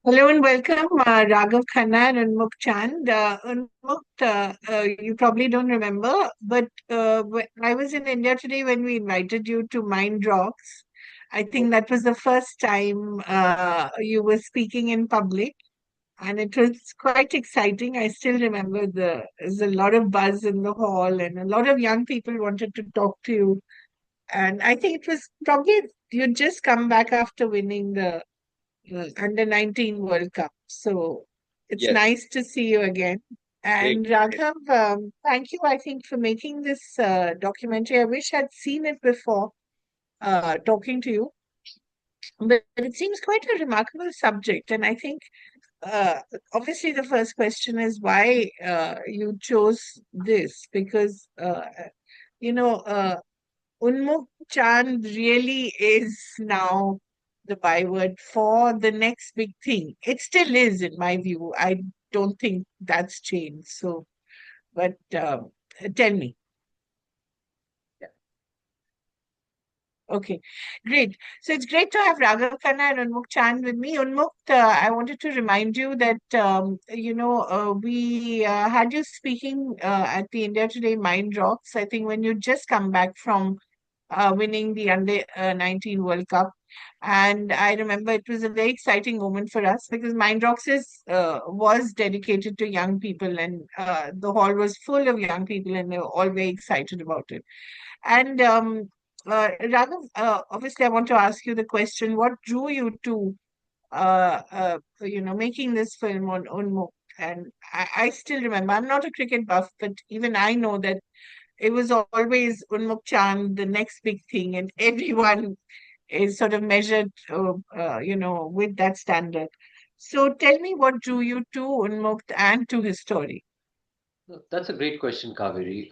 Hello and welcome, Raghav Khanna and Unmukt Chand. Unmukt, you probably don't remember, but I was in India today when we invited you to Mind Rocks. I think that was the first time you were speaking in public, and it was quite exciting. I still remember there's a lot of buzz in the hall, and a lot of young people wanted to talk to you. And I think it was probably you'd just come back after winning the under 19 World Cup. So it's Yes, nice to see you again. great. And Raghav, thank you, I think, for making this documentary. I wish I'd seen it before talking to you, but it seems quite a remarkable subject. And I think, uh, obviously, the first question is why you chose this, because, you know, Unmukt Chand really is now the byword for the next big thing. It still is, in my view. I don't think that's changed. So, but tell me. Yeah. Okay, great. So it's great to have Raghav Khanna and Unmukt Chand with me. Unmukt, I wanted to remind you that, we had you speaking at the India Today Mind Rocks, I think when you just come back from winning the under 19 World Cup. And I remember it was a very exciting moment for us because Mind Rocks was dedicated to young people, and the hall was full of young people, and they were all very excited about it. And Raghav, obviously, I want to ask you the question: what drew you to, making this film on Unmukt? And I still remember. I'm not a cricket buff, but even I know that it was always Unmukt Chand, the next big thing, and everyone is sort of measured, with that standard. So tell me what drew you to Unmukt and to his story. No, that's a great question, Kaveri.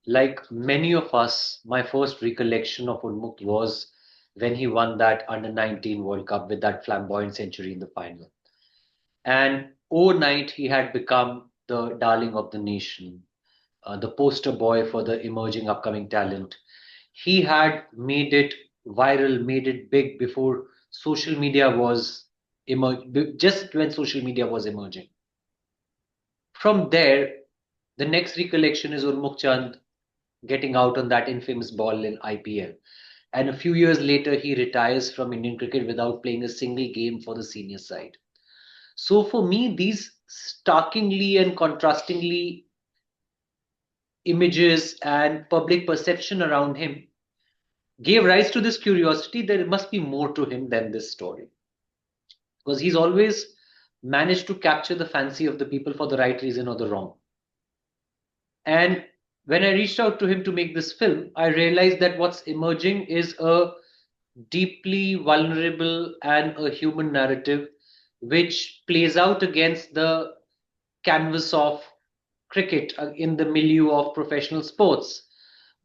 Like many of us, my first recollection of Unmukt was when he won that under 19 World Cup with that flamboyant century in the final. And overnight, he had become the darling of the nation, the poster boy for the emerging upcoming talent. He had made it viral, made it big before social media was just when social media was emerging. From there, the next recollection is Urmukh Chand getting out on that infamous ball in IPL. And a few years later, he retires from Indian cricket without playing a single game for the senior side. So for me, these starkingly and contrastingly images and public perception around him gave rise to this curiosity that there must be more to him than this story. Because he's always managed to capture the fancy of the people for the right reason or the wrong. And when I reached out to him to make this film, I realized that what's emerging is a deeply vulnerable and a human narrative which plays out against the canvas of cricket in the milieu of professional sports.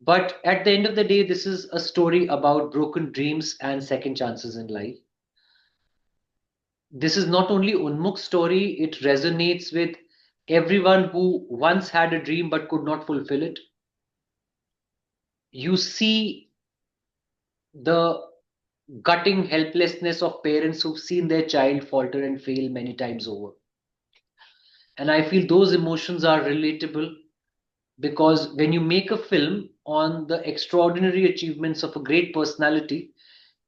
But at the end of the day, this is a story about broken dreams and second chances in life. This is not only Unmuk's story, it resonates with everyone who once had a dream but could not fulfill it. You see the gutting helplessness of parents who've seen their child falter and fail many times over. And I feel those emotions are relatable because when you make a film on the extraordinary achievements of a great personality,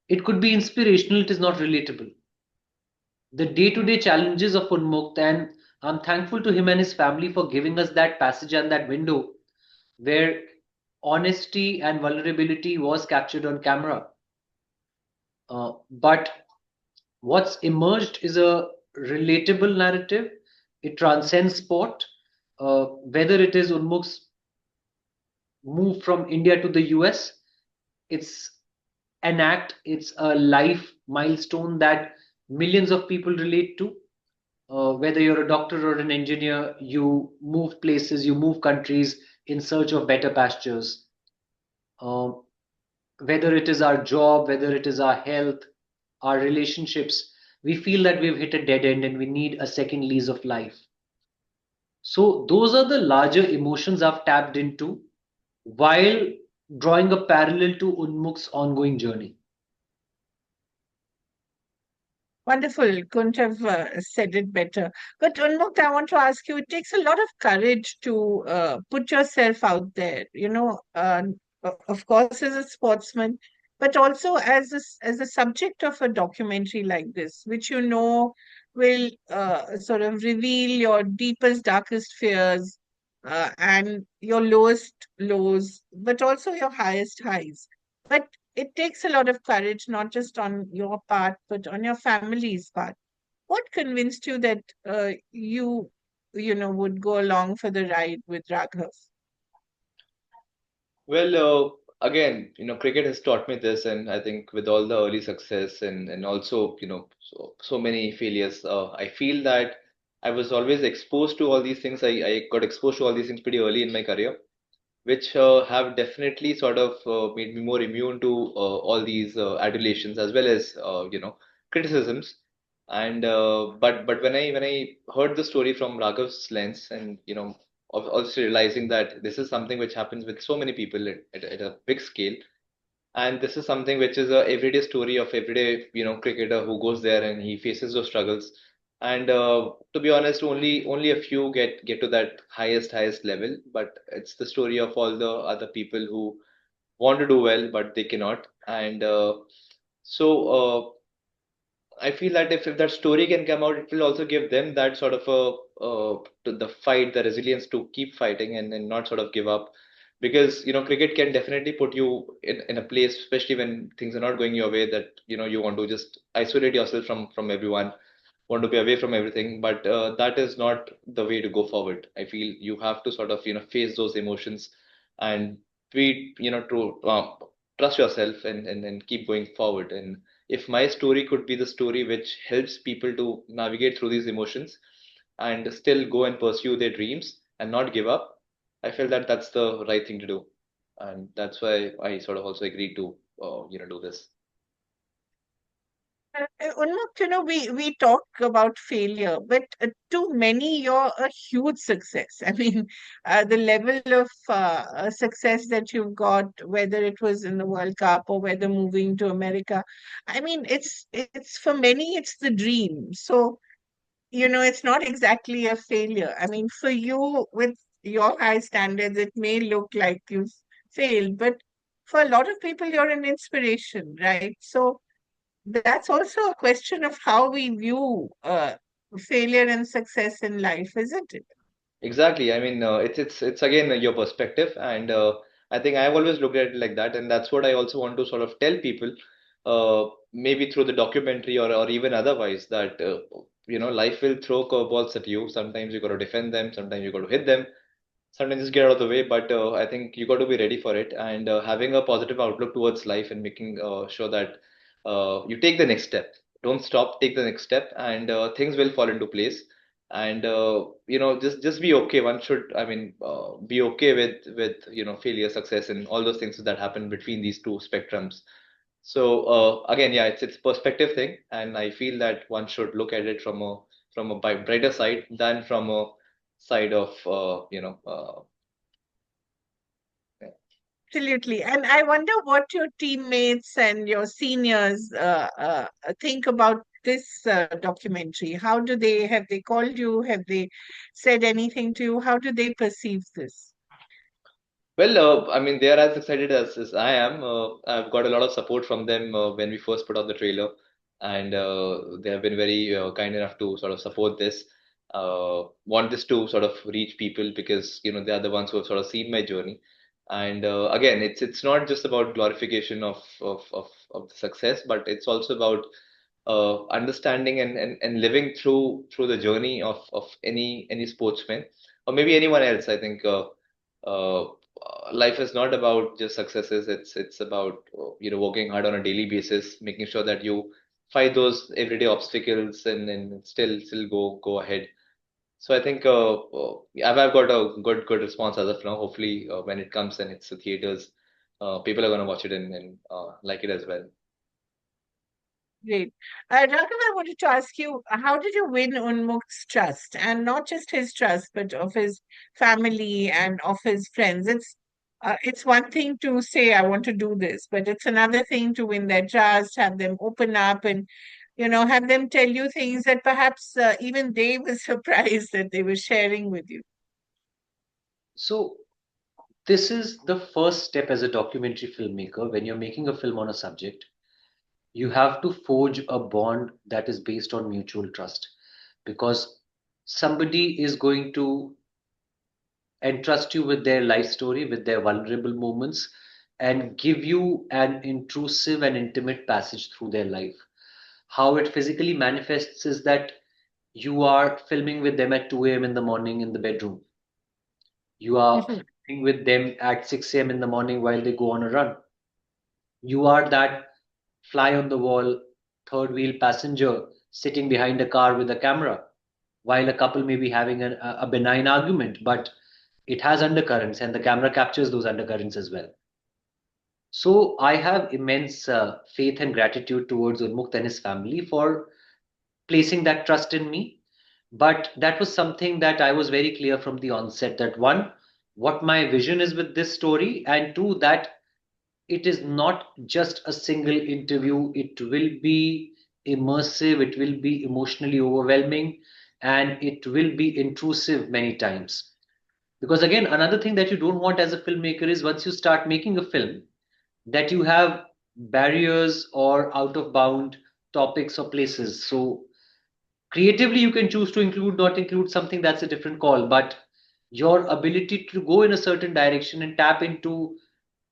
it could be inspirational, it is not relatable. The day to day challenges of Unmukt, and I'm thankful to him and his family for giving us that passage and that window where honesty and vulnerability was captured on camera. But what's emerged is a relatable narrative. It transcends sport. Whether it is Unmukh's move from India to the US, it's an act, it's a life milestone that millions of people relate to. Whether you're a doctor or an engineer, you move places, you move countries in search of better pastures. Uh, whether it is our job, whether it is our health, our relationships, we feel that we've hit a dead end and we need a second lease of life. So, those are the larger emotions I've tapped into while drawing a parallel to Unmukh's ongoing journey. Wonderful. Couldn't have said it better. But Unmukt, I want to ask you, it takes a lot of courage to put yourself out there, of course, as a sportsman, but also as as a subject of a documentary like this, which will sort of reveal your deepest, darkest fears and your lowest lows, but also your highest highs. But it takes a lot of courage, not just on your part, but on your family's part. What convinced you that would go along for the ride with Raghav? Well, again, cricket has taught me this, and I think with all the early success and also, so many failures, I feel that I was always exposed to all these things. I got exposed to all these things pretty early in my career, which have definitely sort of made me more immune to all these adulations as well as criticisms. And but when I heard the story from Raghav's lens, and also realizing that this is something which happens with so many people at a big scale, and this is something which is a everyday story of everyday cricketer who goes there and he faces those struggles. And to be honest, only a few get to that highest level, but it's the story of all the other people who want to do well but they cannot. And so I feel that if that story can come out, it will also give them that sort of to the fight, the resilience to keep fighting and not sort of give up. Because cricket can definitely put you in a place, especially when things are not going your way, that you want to just isolate yourself from everyone, want to be away from everything. But that is not the way to go forward. I feel you have to sort of face those emotions and be to trust yourself and keep going forward. And if my story could be the story which helps people to navigate through these emotions and still go and pursue their dreams and not give up, I feel that that's the right thing to do, and that's why I sort of also agreed to do this. Unmukt, we talk about failure, but to many, you're a huge success. I mean, the level of success that you've got, whether it was in the World Cup or whether moving to America, I mean, it's for many, it's the dream. So, it's not exactly a failure. I mean, for you, with your high standards, it may look like you've failed, but for a lot of people, you're an inspiration, right? So that's also a question of how we view failure and success in life, isn't it? Exactly. I mean, it's again your perspective, and I think I've always looked at it like that, and that's what I also want to sort of tell people, maybe through the documentary or even otherwise, that life will throw curveballs at you. Sometimes you got to defend them, sometimes you got to hit them, sometimes just get out of the way. But I think you got to be ready for it, and having a positive outlook towards life and making sure that you take the next step. Don't stop, take the next step, and things will fall into place. And just be okay. One should, I mean, be okay with failure, success, and all those things that happen between these two spectrums. So again, yeah, it's perspective thing, and I feel that one should look at it from a brighter side than from a side of Absolutely. And I wonder what your teammates and your seniors think about this documentary. How do have they called you? Have they said anything to you? How do they perceive this? Well, I mean, they are as excited as I am. I've got a lot of support from them when we first put out the trailer, and they have been very kind enough to sort of support this. Want this to sort of reach people because they are the ones who have sort of seen my journey. And again, it's not just about glorification of the success, but it's also about understanding and living through the journey of any sportsman or maybe anyone else. I think. Life is not about just successes. It's about working hard on a daily basis, making sure that you fight those everyday obstacles and still go ahead. So I think I've got a good response as of now. Hopefully, when it comes and it's the theaters, people are gonna watch it and like it as well. Great. Raghav, I wanted to ask you, how did you win Unmukt's trust? And not just his trust, but of his family and of his friends. It's one thing to say, I want to do this, but it's another thing to win their trust, have them open up and have them tell you things that perhaps even they were surprised that they were sharing with you. So, this is the first step as a documentary filmmaker. When you're making a film on a subject, you have to forge a bond that is based on mutual trust, because somebody is going to entrust you with their life story, with their vulnerable moments, and give you an intrusive and intimate passage through their life. How it physically manifests is that you are filming with them at 2 a.m. in the morning in the bedroom. You are Mhm. filming with them at 6 a.m. in the morning while they go on a run. You are that fly on the wall, third wheel passenger sitting behind a car with a camera, while a couple may be having a benign argument, but it has undercurrents and the camera captures those undercurrents as well. So I have immense faith and gratitude towards Unmukt and his family for placing that trust in me. But that was something that I was very clear from the onset, that one, what my vision is with this story, and two, that it is not just a single interview. It will be immersive, it will be emotionally overwhelming, and it will be intrusive many times. Because again, another thing that you don't want as a filmmaker is once you start making a film, that you have barriers or out of bound topics or places. So creatively, you can choose to include, not include something, that's a different call. But your ability to go in a certain direction and tap into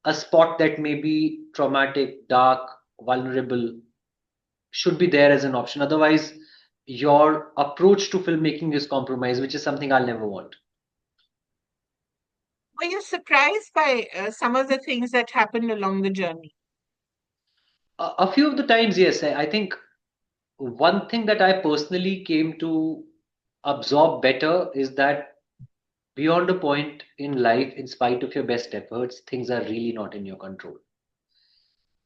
a spot that may be traumatic, dark, vulnerable should be there as an option. Otherwise, your approach to filmmaking is compromised, which is something I'll never want. Were you surprised by some of the things that happened along the journey? A few of the times, yes. I think one thing that I personally came to absorb better is that beyond a point in life, in spite of your best efforts, things are really not in your control.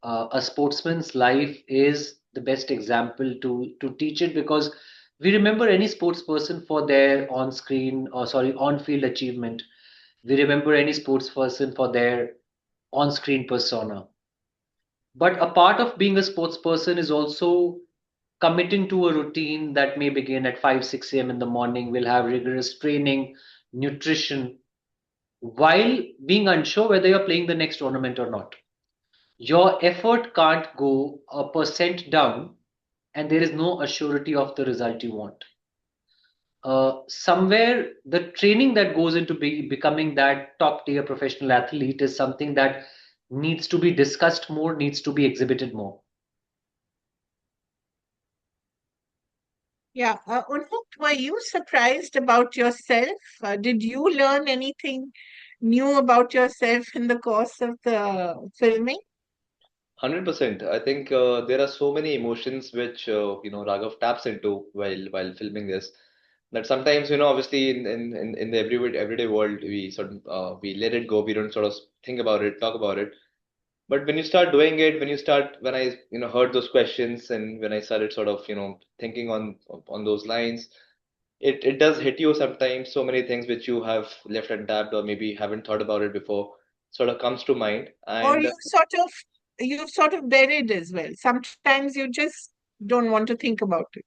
A sportsman's life is the best example to teach it, because we remember any sports person for their on screen, or sorry, on field achievement. We remember any sports person for their on screen persona. But a part of being a sports person is also committing to a routine that may begin at 5, 6 a.m. in the morning, will have rigorous training, nutrition, while being unsure whether you're playing the next tournament or not. Your effort can't go a percent down, and there is no assurity of the result you want. Somewhere, the training that goes into becoming that top tier professional athlete is something that needs to be discussed more, needs to be exhibited more. Yeah. Unmukt, were you surprised about yourself? Did you learn anything new about yourself in the course of the filming? 100%. I think there are so many emotions which Raghav taps into while filming this. That sometimes obviously in the everyday world we sort of we let it go. We don't sort of think about it, talk about it. But when you start doing it, when I heard those questions and when I started sort of thinking on those lines, it does hit you sometimes. So many things which you have left untapped or maybe haven't thought about it before sort of comes to mind. Or And you've sort of buried as well. Sometimes you just don't want to think about it.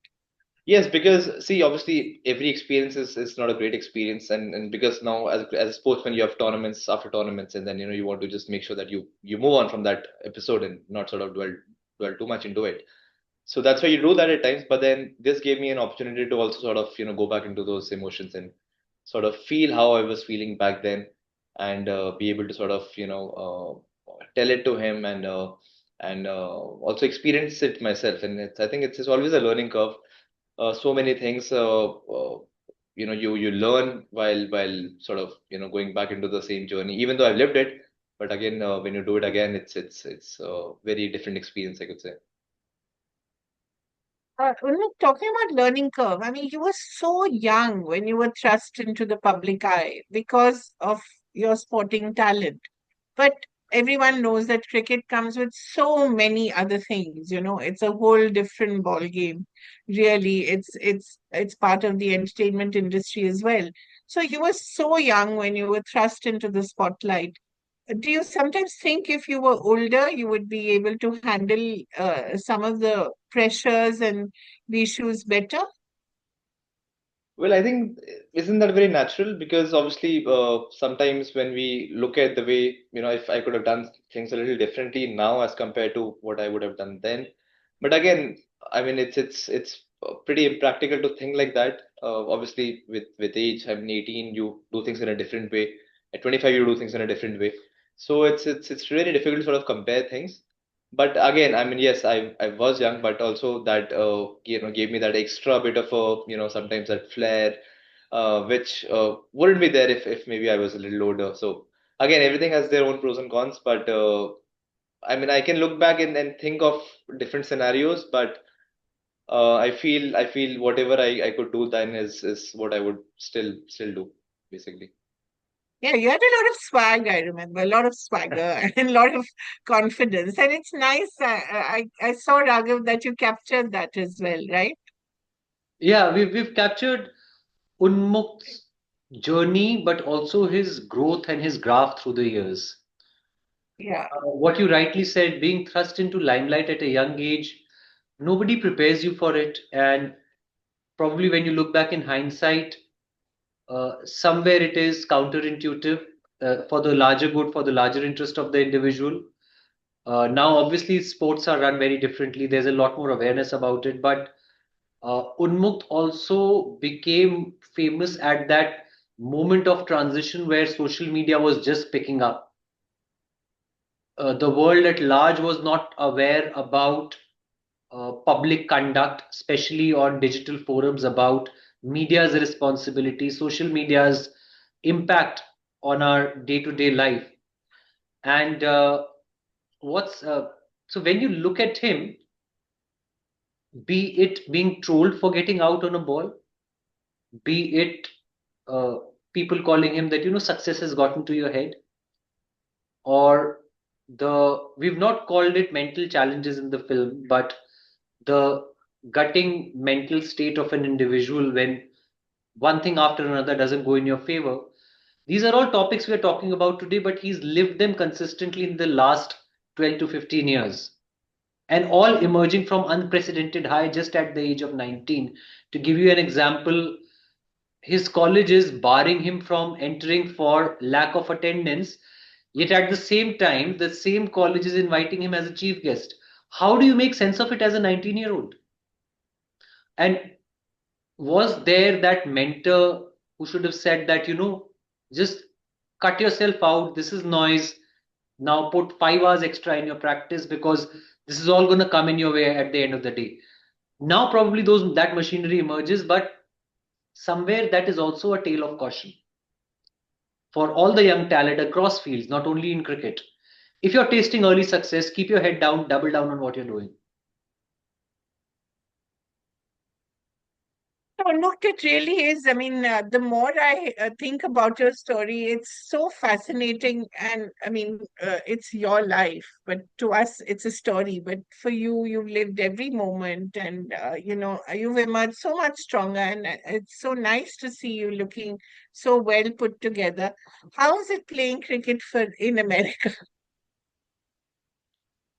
yes, because see, obviously every experience is not a great experience, and because now as a sportsman you have tournaments after tournaments, and then you want to just make sure that you move on from that episode and not sort of dwell too much into it. So that's why you do that at times. But then this gave me an opportunity to also sort of go back into those emotions and sort of feel how I was feeling back then, and be able to sort of tell it to him and also experience it myself. And I think it's always a learning curve. So many things you learn while sort of going back into the same journey, even though I've lived it. But again, when you do it again, it's a very different experience, I could say. Look, talking about learning curve, I mean, you were so young when you were thrust into the public eye because of your sporting talent. But everyone knows that cricket comes with so many other things, it's a whole different ball game. Really, it's part of the entertainment industry as well. So you were so young when you were thrust into the spotlight. Do you sometimes think if you were older, you would be able to handle some of the pressures and the issues better? Well, I think isn't that very natural? Because obviously, sometimes when we look at the way, if I could have done things a little differently now as compared to what I would have done then. But again, I mean, it's pretty impractical to think like that. Obviously, with age, I mean, 18, you do things in a different way. At 25, you do things in a different way. So it's really difficult to sort of compare things. But again, I mean, yes, I was young, but also that gave me that extra bit of a sometimes that flair, which wouldn't be there if maybe I was a little older. So again, everything has their own pros and cons, but I mean, I can look back and think of different scenarios, but I feel whatever I could do then is what I would still do, basically. Yeah, you had a lot of swag, I remember, a lot of swagger and a lot of confidence. And it's nice. I saw, Raghav, that you captured that as well, right? Yeah, we've captured Unmukt's journey, but also his growth and his graph through the years. Yeah. What you rightly said, being thrust into limelight at a young age, nobody prepares you for it. And probably when you look back in hindsight, somewhere it is counterintuitive for the larger good, for the larger interest of the individual. Now, obviously, sports are run very differently. There's a lot more awareness about it, but Unmukt also became famous at that moment of transition where social media was just picking up. The world at large was not aware about public conduct, especially on digital forums, about media's responsibility, social media's impact on our day-to-day life. And what's so when you look at him, be it being trolled for getting out on a ball, be it uh, people calling him that success has gotten to your head, or we've not called it mental challenges in the film, but the gutting mental state of an individual when one thing after another doesn't go in your favor. These are all topics we are talking about today, but he's lived them consistently in the last 12 to 15 years, and all emerging from unprecedented high just at the age of 19. To give you an example, his college is barring him from entering for lack of attendance, yet at the same time, the same college is inviting him as a chief guest. How do you make sense of it as a 19-year-old? And was there that mentor who should have said that, just cut yourself out? This is noise. Now put 5 hours extra in your practice because this is all going to come in your way at the end of the day. Now probably that machinery emerges, but somewhere that is also a tale of caution for all the young talent across fields, not only in cricket. If you're tasting early success, keep your head down, double down on what you're doing. No, look, it really is. I mean, the more I think about your story, it's so fascinating. And I mean, it's your life, but to us, it's a story. But for you, you've lived every moment, and you've emerged so much stronger. And it's so nice to see you looking so well put together. How is it playing cricket for in America?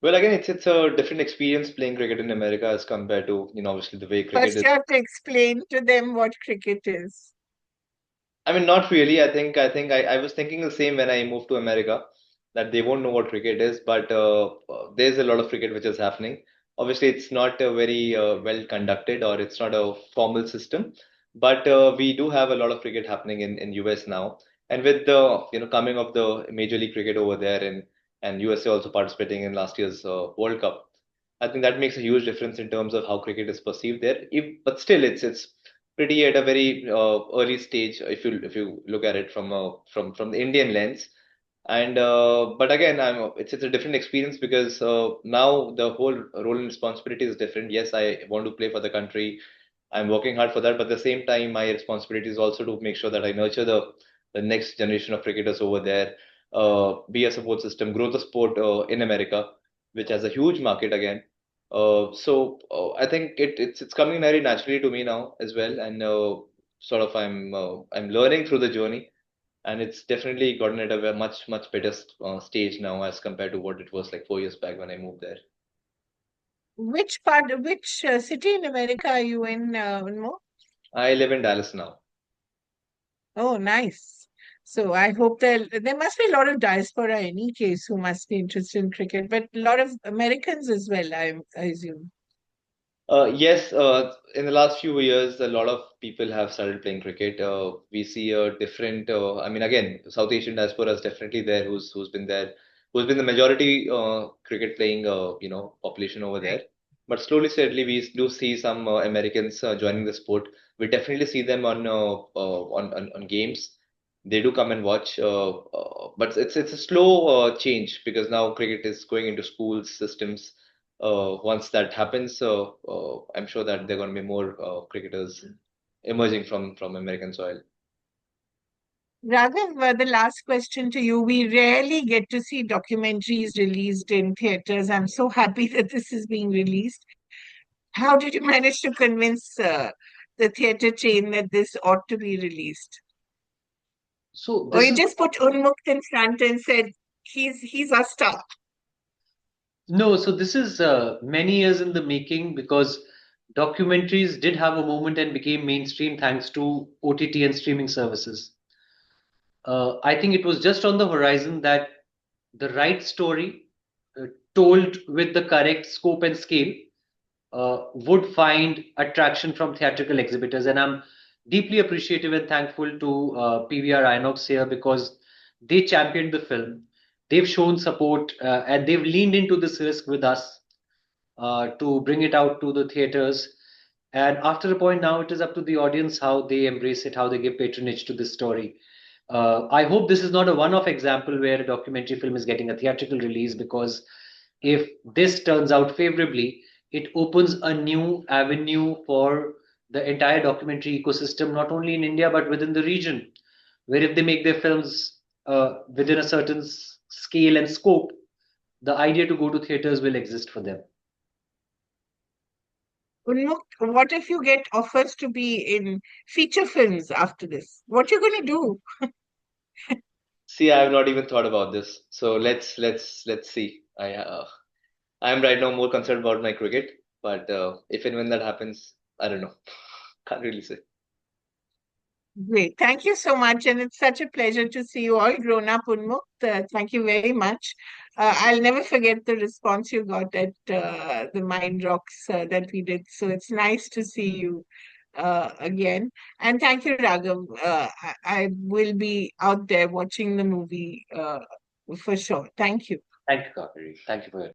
Well, again, it's a different experience playing cricket in America as compared to, obviously the way cricket First, is. you have to explain to them what cricket is. I mean, not really. I was thinking the same when I moved to America, that they won't know what cricket is, but there's a lot of cricket which is happening. Obviously, it's not a very well conducted, or it's not a formal system, but we do have a lot of cricket happening in US now. And with the coming of the Major League Cricket over there, and USA also participating in last year's World Cup, I think that makes a huge difference in terms of how cricket is perceived there. But still, it's pretty at a very early stage if you look at it from the Indian lens. And but again, it's a different experience because now the whole role and responsibility is different. Yes, I want to play for the country. I'm working hard for that, but at the same time, my responsibility is also to make sure that I nurture the next generation of cricketers over there, be a support system, grow the sport in America, which has a huge market again. I think it's coming very naturally to me now as well, and sort of I'm learning through the journey. and it's definitely gotten at a much better stage now as compared to what it was like 4 years back when I moved there. Which city in America are you in, Unmo? I live in Dallas now. Oh, nice. So I hope there must be a lot of diaspora in any case who must be interested in cricket, but a lot of Americans as well, I assume. Yes, in the last few years, a lot of people have started playing cricket. We see a different, I mean, again, South Asian diaspora is definitely there, who's been there, who's been the majority cricket playing, population over there. Right. But slowly, steadily, we do see some Americans joining the sport. We definitely see them on games. They do come and watch, but it's a slow change because now cricket is going into schools systems. Once that happens, I'm sure that there are going to be more cricketers emerging from American soil. Raghav, the last question to you. We rarely get to see documentaries released in theaters. I'm so happy that this is being released. How did you manage to convince the theater chain that this ought to be released? So Or this you is just put Unmukt in front and said, he's our star. no, so this is many years in the making because documentaries did have a moment and became mainstream thanks to OTT and streaming services. I think it was just on the horizon that the right story, uh, told with the correct scope and scale, would find attraction from theatrical exhibitors. And I'm deeply appreciative and thankful to PVR Inox here because they championed the film. They've shown support and they've leaned into this risk with us to bring it out to the theaters. And after a point, now it is up to the audience how they embrace it, how they give patronage to this story. I hope this is not a one off example where a documentary film is getting a theatrical release because if this turns out favorably, it opens a new avenue for the entire documentary ecosystem, not only in India but within the region, where if they make their films within a certain scale and scope, the idea to go to theaters will exist for them. Unmukt, what if you get offers to be in feature films after this? What you going to do? See, I have not even thought about this. So let's see. I'm right now more concerned about my cricket, but if and when that happens, I don't know. Can't really say. Great. Thank you so much. And it's such a pleasure to see you all grown up, Unmukt. Thank you very much. I'll never forget the response you got at the Mind Rocks that we did. So it's nice to see you again. And thank you, Raghav. I will be out there watching the movie for sure. Thank you. Thank you, Kaveri. Thank you for your